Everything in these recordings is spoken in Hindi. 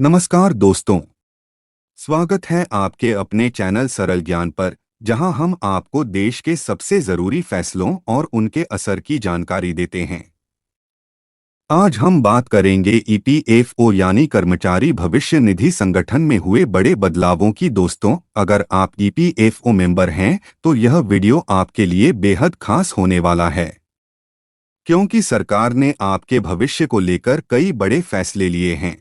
नमस्कार दोस्तों, स्वागत है आपके अपने चैनल सरल ज्ञान पर, जहां हम आपको देश के सबसे जरूरी फैसलों और उनके असर की जानकारी देते हैं। आज हम बात करेंगे ईपीएफओ यानी कर्मचारी भविष्य निधि संगठन में हुए बड़े बदलावों की। दोस्तों, अगर आप ईपीएफओ मेंबर हैं, तो यह वीडियो आपके लिए बेहद खास होने वाला है, क्योंकि सरकार ने आपके भविष्य को लेकर कई बड़े फैसले लिए हैं।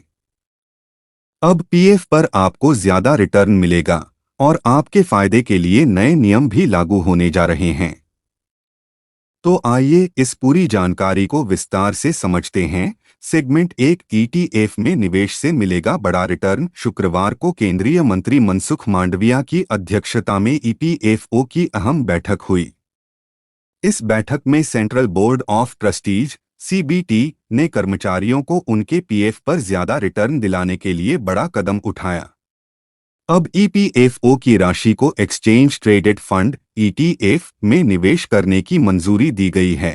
अब पीएफ पर आपको ज्यादा रिटर्न मिलेगा और आपके फायदे के लिए नए नियम भी लागू होने जा रहे हैं। तो आइए इस पूरी जानकारी को विस्तार से समझते हैं। सेगमेंट 1, ईटीएफ में निवेश से मिलेगा बड़ा रिटर्न। शुक्रवार को केंद्रीय मंत्री मनसुख मांडविया की अध्यक्षता में ईपीएफओ की अहम बैठक हुई। इस बैठक में central board of trustees CBT ने कर्मचारियों को उनके पीएफ पर ज्यादा रिटर्न दिलाने के लिए बड़ा कदम उठाया। अब ईपीएफओ की राशि को एक्सचेंज ट्रेडेड फंड ईटीएफ में निवेश करने की मंजूरी दी गई है।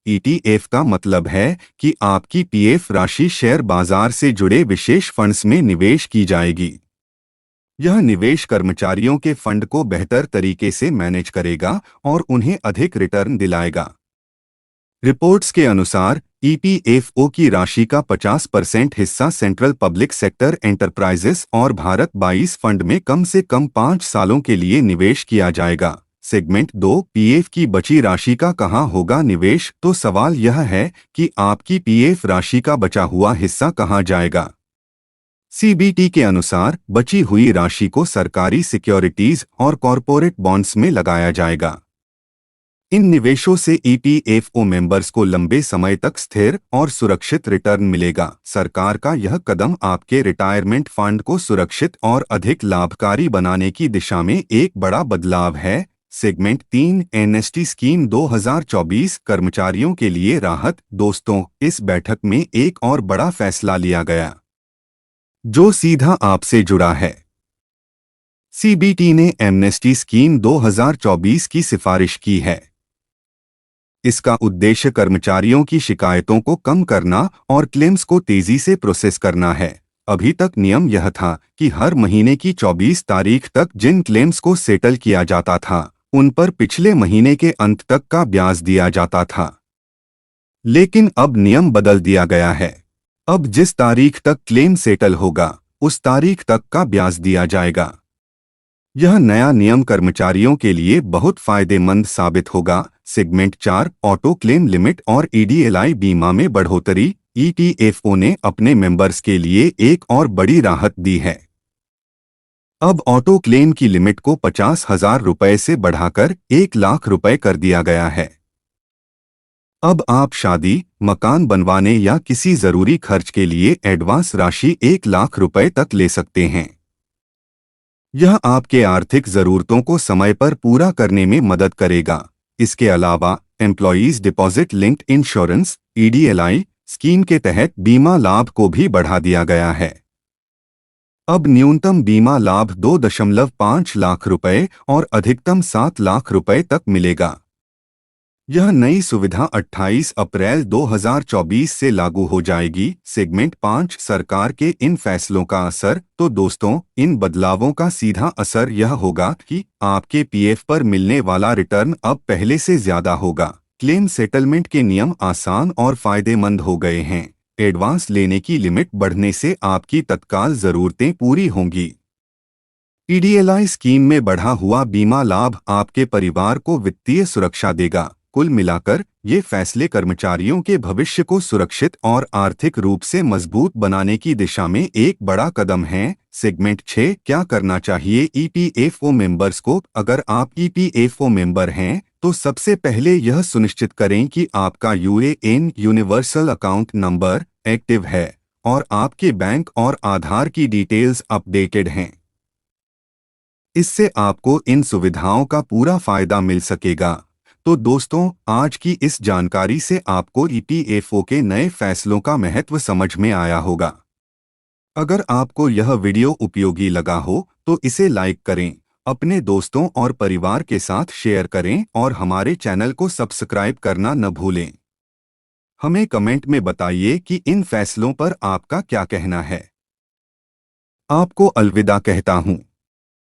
ईटीएफ का मतलब है कि आपकी पीएफ राशि शेयर बाजार से जुड़े विशेष फंड्स में निवेश की जाएगी। यह निवेश कर्मचारियों के फंड को बेहतर तरीके से मैनेज करेगा और उन्हें अधिक रिटर्न दिलाएगा। रिपोर्ट्स के अनुसार ईपीएफओ की राशि का 50% हिस्सा सेंट्रल पब्लिक सेक्टर एंटरप्राइजेस और भारत 22 फंड में कम से कम 5 सालों के लिए निवेश किया जाएगा। सेगमेंट 2, पीएफ की बची राशि का कहां होगा निवेश? तो सवाल यह है कि आपकी पीएफ राशि का बचा हुआ हिस्सा कहां जाएगा। सीबीटी के अनुसार बची हुई राशि को सरकारी सिक्योरिटीज और कॉरपोरेट बॉन्ड्स में लगाया जाएगा। इन निवेशों से ईपीएफओ मेंबर्स को लंबे समय तक स्थिर और सुरक्षित रिटर्न मिलेगा। सरकार का यह कदम आपके रिटायरमेंट फंड को सुरक्षित और अधिक लाभकारी बनाने की दिशा में एक बड़ा बदलाव है। सेगमेंट 3, एनएसटी स्कीम 2024 कर्मचारियों के लिए राहत। दोस्तों, इस बैठक में एक और बड़ा फैसला लिया गया, जो सीधा आपसे जुड़ा है। सीबीटी ने एमनेस्टी स्कीम 2024 की सिफारिश की है। इसका उद्देश्य कर्मचारियों की शिकायतों को कम करना और क्लेम्स को तेजी से प्रोसेस करना है। अभी तक नियम यह था कि हर महीने की 24 तारीख तक जिन क्लेम्स को सेटल किया जाता था, उन पर पिछले महीने के अंत तक का ब्याज दिया जाता था। लेकिन अब नियम बदल दिया गया है। अब जिस तारीख तक क्लेम सेटल होगा, उस तारीख तक का ब्याज दिया जाएगा। यह नया नियम कर्मचारियों के लिए बहुत फायदेमंद साबित होगा। सेगमेंट 4, ऑटो क्लेम लिमिट और ईडीएलआई बीमा में बढ़ोतरी। ईपीएफओ ने अपने मेंबर्स के लिए एक और बड़ी राहत दी है। अब ऑटो क्लेम की लिमिट को 50,000 रुपये से बढ़ाकर 1 लाख रुपये कर दिया गया है। अब आप शादी, मकान बनवाने या किसी जरूरी खर्च के लिए एडवांस राशि 1 लाख रुपये तक ले सकते हैं। यह आपके आर्थिक जरूरतों को समय पर पूरा करने में मदद करेगा। इसके अलावा employees deposit linked insurance EDLI scheme के तहत बीमा लाभ को भी बढ़ा दिया गया है। अब न्यूनतम बीमा लाभ 2.5 लाख रुपए और अधिकतम 7 लाख रुपए तक मिलेगा। यह नई सुविधा 28 अप्रैल 2024 से लागू हो जाएगी। सेगमेंट 5, सरकार के इन फैसलों का असर। तो दोस्तों, इन बदलावों का सीधा असर यह होगा कि आपके पीएफ पर मिलने वाला रिटर्न अब पहले से ज्यादा होगा। क्लेम सेटलमेंट के नियम आसान और फायदेमंद हो गए हैं। एडवांस लेने की लिमिट बढ़ने से आपकी तत्काल जरूरतें पूरी होंगी। ईडीएलआई स्कीम में बढ़ा हुआ बीमा लाभ आपके परिवार को वित्तीय सुरक्षा देगा। कुल मिलाकर ये फैसले कर्मचारियों के भविष्य को सुरक्षित और आर्थिक रूप से मजबूत बनाने की दिशा में एक बड़ा कदम है। सेगमेंट 6, क्या करना चाहिए ईपीएफओ मेंबर्स को? अगर आप ईपीएफओ मेंबर हैं, तो सबसे पहले यह सुनिश्चित करें कि आपका UAN universal account number active है और आपके बैंक और आधार की डिटेल्स अपडेटेड हैं। इससे आपको इन सुविधाओं का पूरा फायदा मिल सकेगा। तो दोस्तों, आज की इस जानकारी से आपको ईपीएफओ के नए फैसलों का महत्व समझ में आया होगा। अगर आपको यह वीडियो उपयोगी लगा हो, तो इसे लाइक करें, अपने दोस्तों और परिवार के साथ शेयर करें और हमारे चैनल को सब्सक्राइब करना न भूलें। हमें कमेंट में बताइए कि इन फैसलों पर आपका क्या कहना है। आपको अलविदा कहता हूँ।